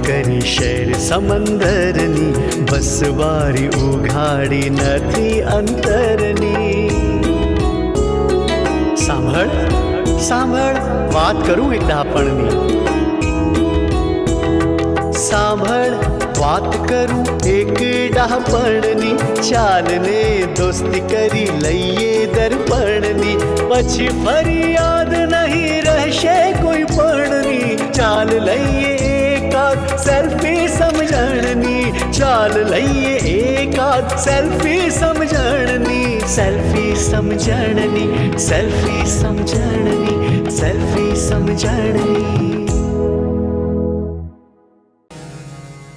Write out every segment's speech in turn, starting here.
કરી શેર સમંદરની, બસ બારી ઉઘાડી નથી અંતરની. સાંભળ સાંભળ વાત કરું એક ડાપણની. સાંભળ વાત કરું એક ડાપણની, ચાલને દોસ્તી કરી લઈએ દર્પણની, પછી ફરિયાદ નહીં રહેશે કોઈ પણની. ચાલ લઈએ એકાદ સેલ્ફી સમજણની, ચાલ લઈએ એકાદ સેલ્ફી સમજણની. સેલ્ફી સમજણની, સેલ્ફી સમજણની, સેલ્ફી સમજણની.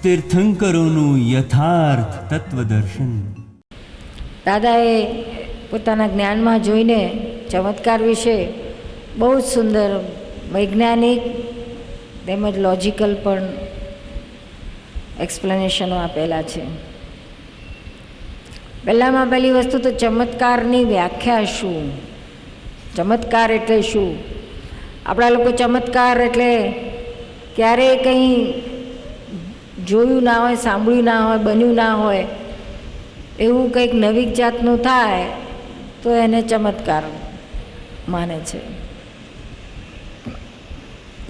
તીર્થંકરોનું યથાર્થ તત્વદર્શન. દાદાએ પોતાના જ્ઞાનમાં જોઈને ચમત્કાર વિશે બહુ જ સુંદર વૈજ્ઞાનિક તેમજ લોજિકલ પણ એક્સપ્લેનેશનો આપેલા છે. પહેલામાં પહેલી વસ્તુ તો ચમત્કારની વ્યાખ્યા શું, ચમત્કાર એટલે શું. આપણા લોકો ચમત્કાર એટલે ક્યારેય કંઈ જોયું ના હોય, સાંભળ્યું ના હોય, બન્યું ના હોય એવું કંઈક નવી જાતનું થાય તો એને ચમત્કાર માને છે.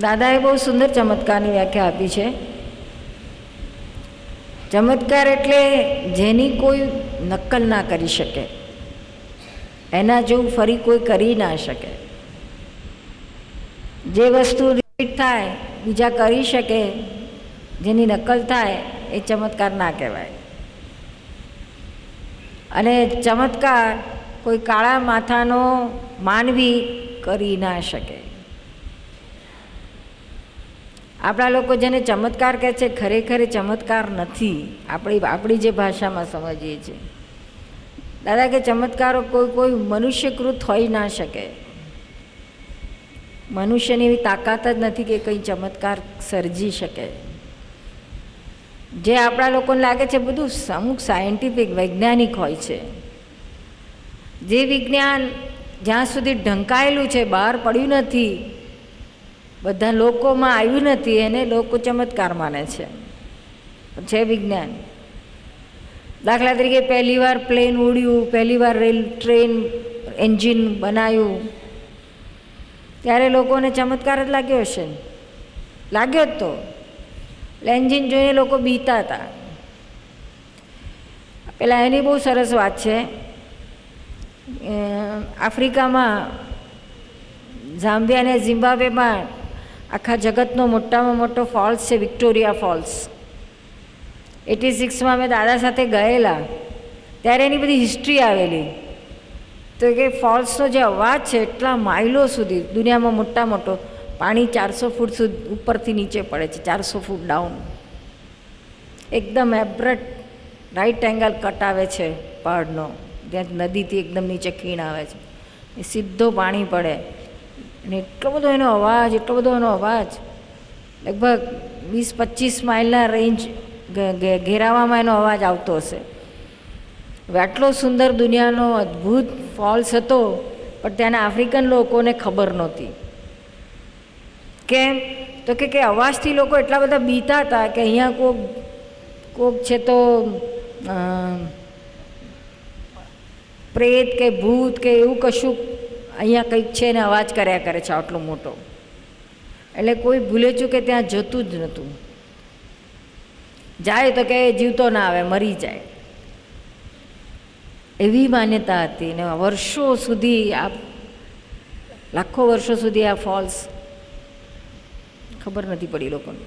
દાદાએ બહુ સુંદર ચમત્કારની વ્યાખ્યા આપી છે. ચમત્કાર એટલે જેની કોઈ નકલ ના કરી શકે, એના જેવું ફરી કોઈ કરી ના શકે. જે વસ્તુ રિપીટ થાય બીજા કરી શકે, જેની નકલ થાય એ ચમત્કાર ના કહેવાય. અને ચમત્કાર કોઈ કાળા માથાનો માનવી કરી ના શકે. આપણા લોકો જેને ચમત્કાર કહે છે ખરેખર ચમત્કાર નથી, આપણી જે ભાષામાં સમજીએ છીએ. દાદા કે ચમત્કારો કોઈ મનુષ્યકૃત હોઈ ના શકે. મનુષ્યની એવી તાકાત જ નથી કે કંઈ ચમત્કાર સર્જી શકે. જે આપણા લોકોને લાગે છે બધું અમુક સાયન્ટિફિક વૈજ્ઞાનિક હોય છે. જે વિજ્ઞાન જ્યાં સુધી ઢંકાયેલું છે, બહાર પડ્યું નથી, બધા લોકોમાં આવ્યું નથી, એને લોકો ચમત્કાર માને છે વિજ્ઞાન. દાખલા તરીકે પહેલીવાર પ્લેન ઉડ્યું, પહેલીવાર ટ્રેન એન્જિન બનાવ્યું, ત્યારે લોકોને ચમત્કાર જ લાગ્યો હશે, લાગ્યો જ તો. એટલે એન્જિન જોઈને લોકો બીતા હતા. પેલા એની બહુ સરસ વાત છે. આફ્રિકામાં ઝામ્બિયા અને ઝિમ્બાબ્વેમાં આખા જગતનો મોટામાં મોટો ફોલ્સ છે વિક્ટોરિયા ફોલ્સ. 86માં અમે દાદા સાથે ગયેલા ત્યારે એની બધી હિસ્ટ્રી આવેલી. તો કે ફોલ્સનો જે અવાજ છે એટલા માઇલો સુધી, દુનિયામાં મોટા મોટો, પાણી 400 ફૂટ સુધી ઉપરથી નીચે પડે છે, 400 ફૂટ ડાઉન. એકદમ એબ્રટ રાઈટ એંગલ કટ આવે છે પહાડનો, ત્યાં નદીથી એકદમ નીચે ખીણ આવે છે, એ સીધો પાણી પડે. અને એટલો બધો એનો અવાજ, એટલો બધો એનો અવાજ, લગભગ 20-25 માઇલના રેન્જ ઘેરાવામાં એનો અવાજ આવતો હશે. હવે આટલો સુંદર દુનિયાનો અદ્ભુત ફોલ્સ હતો, પણ ત્યાંના આફ્રિકન લોકોને ખબર નહોતી. કેમ? તો કે અવાજથી લોકો એટલા બધા બીતા હતા કે અહીંયા કોક છે તો પ્રેત કે ભૂત કે એવું કશું અહીંયા કંઈક છે ને અવાજ કર્યા કરે છે આટલો મોટો. એટલે કોઈ ભૂલે ચૂકે ત્યાં જતું જ નહોતું. જાય તો કે જીવતો ના આવે, મરી જાય, એવી માન્યતા હતી. ને વર્ષો સુધી, લાખો વર્ષો સુધી આ ફોલ્સ ખબર નથી પડી લોકોને.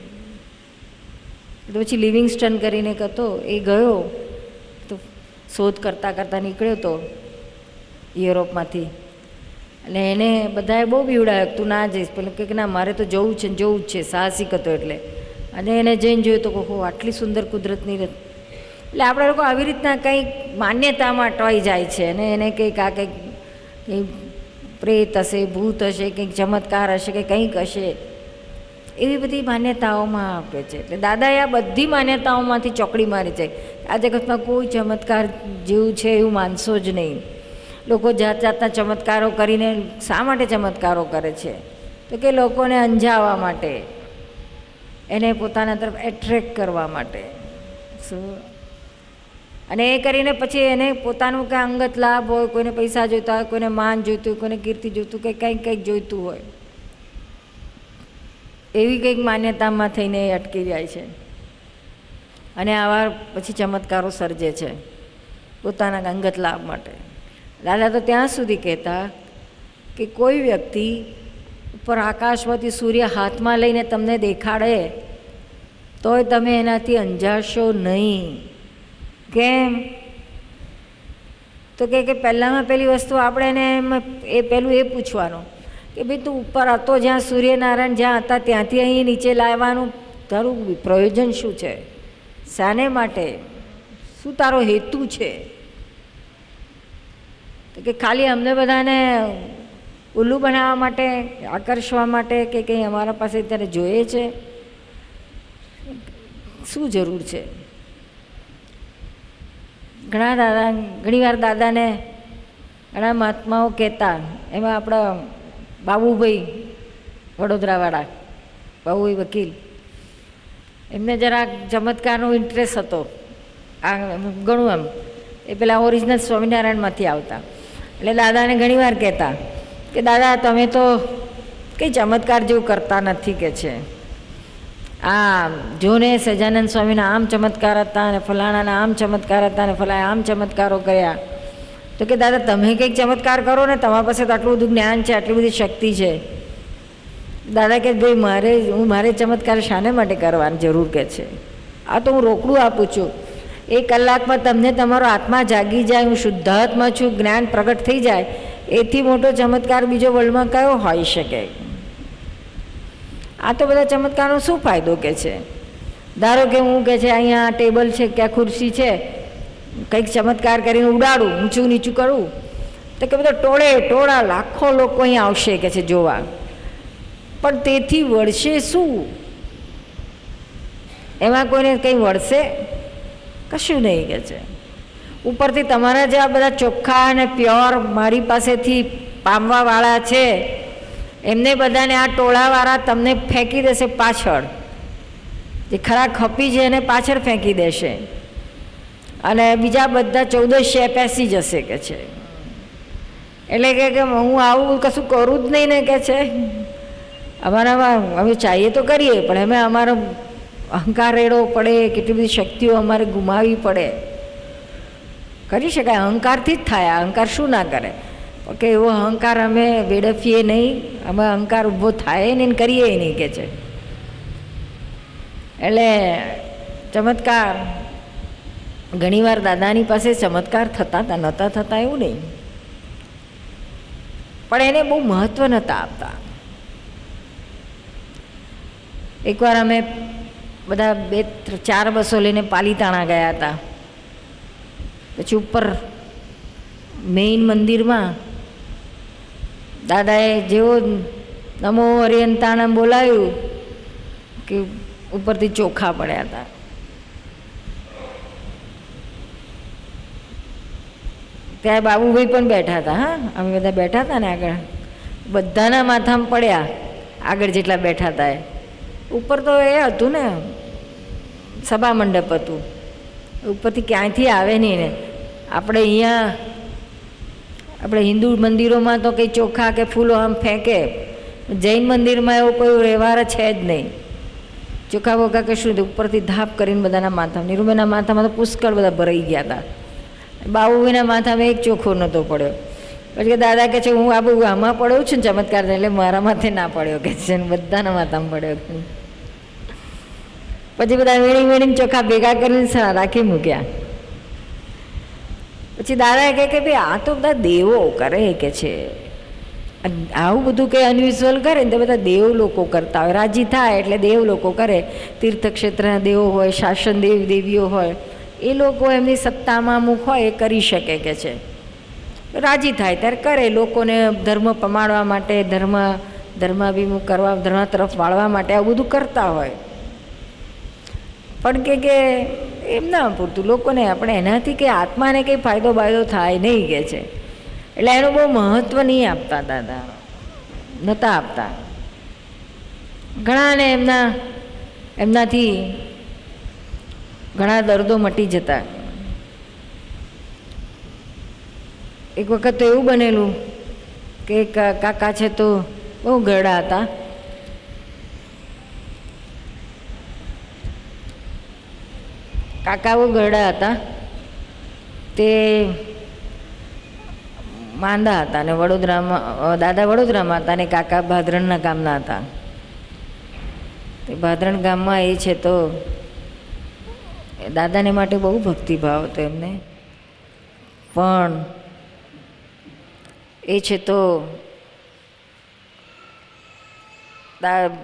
તો પછી લિવિંગસ્ટન કરીને હતો, એ ગયો તો શોધ કરતાં કરતાં નીકળ્યો તો યુરોપમાંથી. એટલે એને બધાએ બહુ બીવડાવ્યો, તું ના જઈશ. પેલું કે ના, મારે તો જવું છે ને જવું જ છે, સાહસિક હતો એટલે. અને એને જઈને જોયું તો કહો આટલી સુંદર કુદરતની રચ. એટલે આપણે લોકો આવી રીતના કંઈક માન્યતામાં અટવાઈ જાય છે અને એને કંઈક આ કંઈક પ્રેત હશે, ભૂત હશે, કંઈક ચમત્કાર હશે કે કંઈક હશે, એવી બધી માન્યતાઓમાં આપે છે. એટલે દાદાએ આ બધી માન્યતાઓમાંથી ચોકડી મારી છે. આ જગતમાં કોઈ ચમત્કાર જેવું છે એવું માનશો જ નહીં. લોકો જાત જાતના ચમત્કારો કરીને શા માટે ચમત્કારો કરે છે? તો કે લોકોને અંજાવવા માટે. એને પોતાના તરફ એટ્રેક્ટ કરવા માટે. શું અને એ કરીને પછી એને પોતાનું કાંઈ અંગત લાભ હોય, કોઈને પૈસા જોઈતા હોય, કોઈને માન જોઈતું હોય, કોઈને કીર્તિ જોઈતું કે કંઈક જોઈતું હોય, એવી કંઈક માન્યતામાં થઈને એ અટકી જાય છે અને આવા પછી ચમત્કારો સર્જે છે પોતાના અંગત લાભ માટે. દાદા તો ત્યાં સુધી કહેતા કે કોઈ વ્યક્તિ ઉપર આકાશમાંથી સૂર્ય હાથમાં લઈને તમને દેખાડે તોય તમે એનાથી અંજાશો નહીં. કેમ? તો કે પહેલાંમાં પહેલી વસ્તુ આપણે એને પહેલું એ પૂછવાનું કે ભાઈ તું ઉપર હતો જ્યાં સૂર્યનારાયણ જ્યાં હતા ત્યાંથી અહીં નીચે લાવવાનું તારું પ્રયોજન શું છે? શાને માટે? શું તારો હેતુ છે? તો કે ખાલી અમને બધાને ઉલ્લુ બનાવવા માટે, આકર્ષવા માટે કે કંઈ અમારા પાસે ત્યારે જોઈએ છે? શું જરૂર છે? ઘણીવાર દાદાને ઘણા મહાત્માઓ કહેતા, એમાં આપણા બાબુભાઈ વડોદરાવાળા, બાબુભાઈ વકીલ, એમને જરાક ચમત્કારનો ઇન્ટરેસ્ટ હતો આ ઘણું એમ. એ પેલા ઓરિજિનલ સ્વામિનારાયણમાંથી આવતા એટલે દાદાને ઘણીવાર કહેતા કે દાદા તમે તો કંઈ ચમત્કાર જેવું કરતા નથી કે છે. આ જોને સહજાનંદ સ્વામીના આમ ચમત્કાર હતા અને ફલાણાના આમ ચમત્કાર હતા અને ફલાણા આમ ચમત્કારો કર્યા. તો કે દાદા તમે કંઈક ચમત્કાર કરો ને, તમારા પાસે તો આટલું બધું જ્ઞાન છે, આટલી બધી શક્તિ છે. દાદા કે ભાઈ મારે ચમત્કાર શાને માટે કરવાની જરૂર કે છે? આ તો હું રોકડું આપું છું. 1 કલાકમાં તમને તમારો આત્મા જાગી જાય, હું શુદ્ધાત્મા છું, જ્ઞાન પ્રગટ થઈ જાય, એથી મોટો ચમત્કાર બીજો વર્લ્ડમાં કયો હોઈ શકે? આ તો બધા ચમત્કારનો શું ફાયદો કે છે? ધારો કે હું કે છે અહીંયા ટેબલ છે કે આ ખુરશી છે, કંઈક ચમત્કાર કરીને ઉડાડું, ઊંચું નીચું કરું, તો કે બધા ટોળા લાખો લોકો અહીંયા આવશે કે છે જોવા, પણ તેથી વળશે શું? એમાં કોઈને કંઈ વળશે? કશું નહીં કે છે. ઉપરથી તમારા જે આ બધા ચોખ્ખા અને પ્યોર મારી પાસેથી પામવાવાળા છે એમને બધાને આ ટોળાવાળા તમને ફેંકી દેશે પાછળ. જે ખરા ખપી છે એને પાછળ ફેંકી દેશે અને બીજા બધા 1486 જશે કે છે. એટલે કે હું આવું કશું કરું જ નહીં ને કે છે. અમારામાં અમે ચાહીએ તો કરીએ પણ અમે અમારો અહંકાર રેડવો પડે, કેટલી બધી શક્તિઓ અમારે ગુમાવવી પડે. કરી શકાય, અહંકારથી જ થાય. અહંકાર શું ના કરે? કે એવો અહંકાર અમે વેડફીએ નહીં, અમે અહંકાર ઊભો થાય નહીં, કરીએ નહીં કે છે. એટલે ચમત્કાર ઘણીવાર દાદાની પાસે ચમત્કાર થતા હતા, નહોતા થતા એવું નહીં, પણ એને બહુ મહત્ત્વ નહોતા આપતા. એકવાર અમે બધા 2-4 બસો લઈને પાલીતાણા ગયા હતા. પછી ઉપર મેઇન મંદિરમાં દાદાએ જેવો નમો હરિયંતાણમ બોલાવ્યું કે ઉપરથી ચોખા પડ્યા હતા. ત્યાં બાબુભાઈ પણ બેઠા હતા. હા, અમે બધા બેઠા હતા ને આગળ, બધાના માથામાં પડ્યા આગળ જેટલા બેઠા હતા. ઉપર તો એ હતું ને સભા મંડપ હતું, ઉપરથી ક્યાંયથી આવે નહીં ને. આપણે અહીંયા આપણે હિન્દુ મંદિરોમાં તો કંઈ ચોખા કે ફૂલો આમ ફેંકે, જૈન મંદિરમાં એવો કોઈ વ્યવહાર છે જ નહીં. ચોખા બોખા કશું ઉપરથી ધાપ કરીને બધાના માથામાં, નિરૂબેનના માથામાં તો પુષ્કળ બધા ભરાઈ ગયા હતા. બાબુભાઈના માથામાં એક ચોખ્ખો નહોતો પડ્યો. પછી દાદા કહે છે હું આ બહુ આમાં પડ્યો છું ને ચમત્કાર, એટલે મારા માથે ના પડ્યો કે છે, બધાના માથામાં પડ્યો. પછી બધા વીણીને ચોખા ભેગા કરીને રાખી મૂક્યા. પછી દાદાએ કહે કે ભાઈ આ તો બધા દેવો કરે કે છે, આવું બધું કંઈ અનયુઝ્યુઅલ કરે ને તો બધા દેવ લોકો કરતા હોય, રાજી થાય એટલે દેવ લોકો કરે. તીર્થક્ષેત્રના દેવો હોય, શાસન દેવીઓ હોય, એ લોકો એમની સત્તામાં અમુક હોય એ કરી શકે કે છે, રાજી થાય ત્યારે કરે. લોકોને ધર્મ પમાડવા માટે, ધર્માભિમુખ કરવા, ધર્મ તરફ વાળવા માટે આવું બધું કરતા હોય. પણ કે એમ ના પૂરતું લોકોને આપણે એનાથી કે આત્માને કંઈ ફાયદો બાયદો થાય નહીં કે છે. એટલે એનું બહુ મહત્ત્વ નહીં આપતા દાદા, નહોતા આપતા. ઘણાને એમનાથી ઘણા દર્દો મટી જતા. એક વખત તો એવું બનેલું કે કાકા છે તો બહુ ગરડા હતા. કાકા બહુ ગરડા હતા, તે માંદા હતા ને વડોદરામાં, દાદા વડોદરામાં હતા ને કાકા ભાદરણના ગામના હતા. તે ભાદરણ ગામમાં એ છે તો દાદાને માટે બહુ ભક્તિભાવ હતો એમને, પણ એ છે તો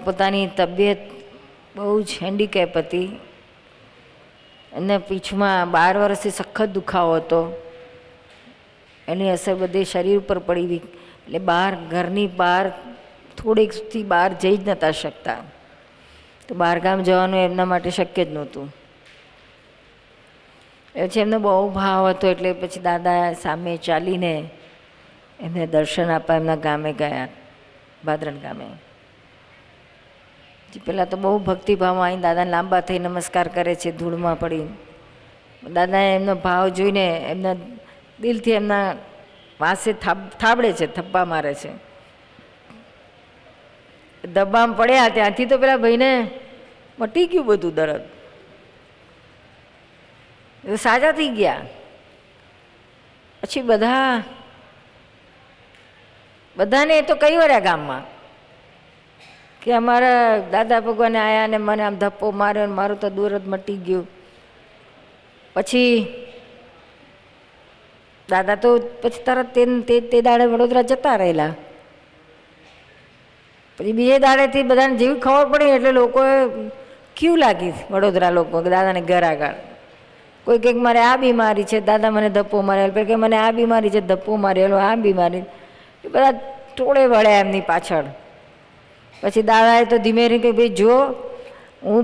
પોતાની તબિયત બહુ જ હેન્ડીકેપ હતી. એમને પીઠમાં 12 વર્ષથી સખત દુખાવો હતો. એની અસર બધી શરીર ઉપર પડી, એટલે ઘરની બહાર થોડીકથી બહાર જઈ જ નહોતા શકતા. તો બહારગામ જવાનું એમના માટે શક્ય જ નહોતું. પછી એમનો બહુ ભાવ હતો, એટલે પછી દાદા સામે ચાલીને એમને દર્શન આપવા એમના ગામે ગયા, ભાદરણ ગામે. પહેલાં તો બહુ ભક્તિભાવમાં આવીને દાદાને લાંબા થઈ નમસ્કાર કરે છે, ધૂળમાં પડી. દાદાએ એમનો ભાવ જોઈને એમના દિલથી એમના વાંસે થાબડે છે, થપ્પા મારે છે. દબામ પડ્યા ત્યાંથી તો પેલા ભાઈને મટી ગયું બધું દર્દ, સાજા થઈ ગયા. પછી બધાને એ તો કઈ વળ્યા ગામમાં કે અમારા દાદા ભગવાને આવ્યા ને મને આમ ધપ્પો માર્યો ને મારું તો દૂર જ મટી ગયું. પછી દાદા તો પછી તરત તે દાડે વડોદરા જતા રહેલા. પછી બીજે દાડેથી બધાને જેવી ખબર પડી એટલે લોકોએ ક્યુ લાગી, વડોદરા લોકો દાદાને ઘર આગળ. કોઈ કંઈક મારે આ બીમારી છે, દાદા મને ધપ્પો મારેલો, પછી કે મને આ બીમારી છે, ધપ્પો મારેલો, આ બીમારી. એ બધા ટોળે વળ્યા એમની પાછળ. પછી દાદાએ તો ધીમે ધીમે કહ્યું, ભાઈ જો હું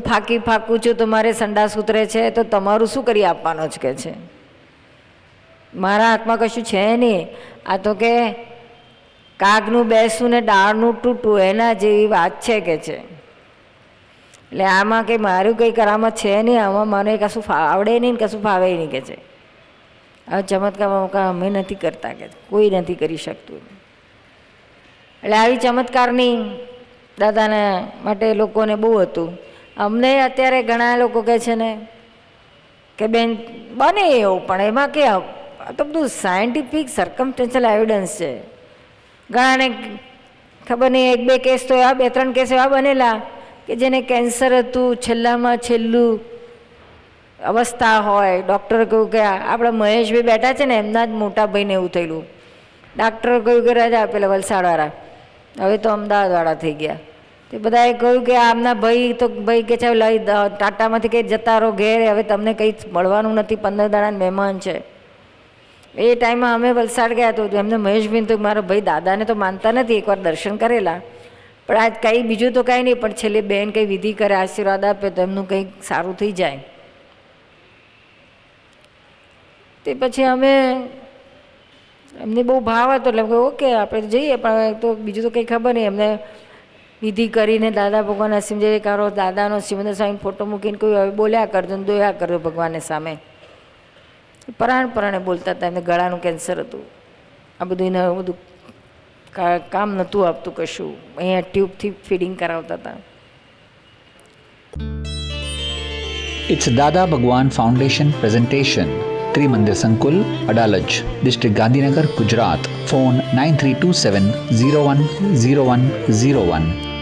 ફાકું છું તો મારે સંડાસ ઉતરે છે, તો તમારું શું કરી આપવાનો જ કે છે. મારા હાથમાં કશું છે નહીં, આ તો કે કાગનું બેસવું ને ડાળનું તૂટવું એના જેવી વાત છે કે છે. એટલે આમાં કંઈ મારું કંઈ કરામત છે નહીં, આમાં મને કશું આવડે નહીં, કશું ફાવે નહીં કે છે. હવે ચમત્કાર અમે નથી કરતા કે કોઈ નથી કરી શકતું. એટલે આવી ચમત્કારની દાદાના માટે લોકોને બહુ હતું. અમને અત્યારે ઘણા લોકો કહે છે ને કે બેન બને એવું, પણ એમાં કે તો બધું સાયન્ટિફિક સર્કમસ્ટેન્શિયલ એવિડન્સ છે. ઘણાને ખબર નહીં, 1-2 કેસ તો એવા, 2-3 કેસ એવા બનેલા કે જેને કેન્સર હતું, છેલ્લામાં છેલ્લું અવસ્થા હોય. ડૉક્ટરે કહ્યું કે આપણા મહેશભાઈ બેઠા છે ને એમના જ મોટા ભાઈને એવું થયેલું. ડૉક્ટરે કહ્યું કે રાજા પેલા વલસાડવાળા, હવે તો અમદાવાદવાળા થઈ ગયા. તે બધાએ કહ્યું કે આમના ભાઈ કે છે લઈ ટાટામાંથી કંઈ જતા રહો ઘેર, હવે તમને કંઈ મળવાનું નથી, 15 દાડાના મહેમાન છે. એ ટાઈમમાં અમે વલસાડ ગયા તો એમને મહેશભાઈ તો મારો ભાઈ દાદાને તો માનતા નથી, એકવાર દર્શન કરેલા, પણ આજ કંઈ બીજું તો કાંઈ નહીં, પણ છેલ્લે બેન કંઈ વિધિ કરે, આશીર્વાદ આપે તો એમનું કંઈક સારું થઈ જાય. તે પછી અમે એમને બહુ ભાવ હતો એટલે ઓકે આપણે જઈએ, પણ તો બીજું તો કંઈ ખબર નહીં. એમને વિધિ કરીને દાદા ભગવાન અસીમ જય કરો, દાદાનો સિમંદર સ્વામી ફોટો મૂકીને કોઈ હવે બોલ્યા કરજો ને દોયા કરજો ભગવાનને સામે. પરાણે બોલતા હતા. એમને ગળાનું કેન્સર હતું. આ બધું એને બધું કામ નહોતું આપતું કશું. અહીંયા ટ્યુબથી ફીડિંગ કરાવતા હતા. It's Dada Bhagwan Foundation presentation. Trimandir Sankul, Adalaj, District Gandhinagar, Gujarat. Phone 9327 010101.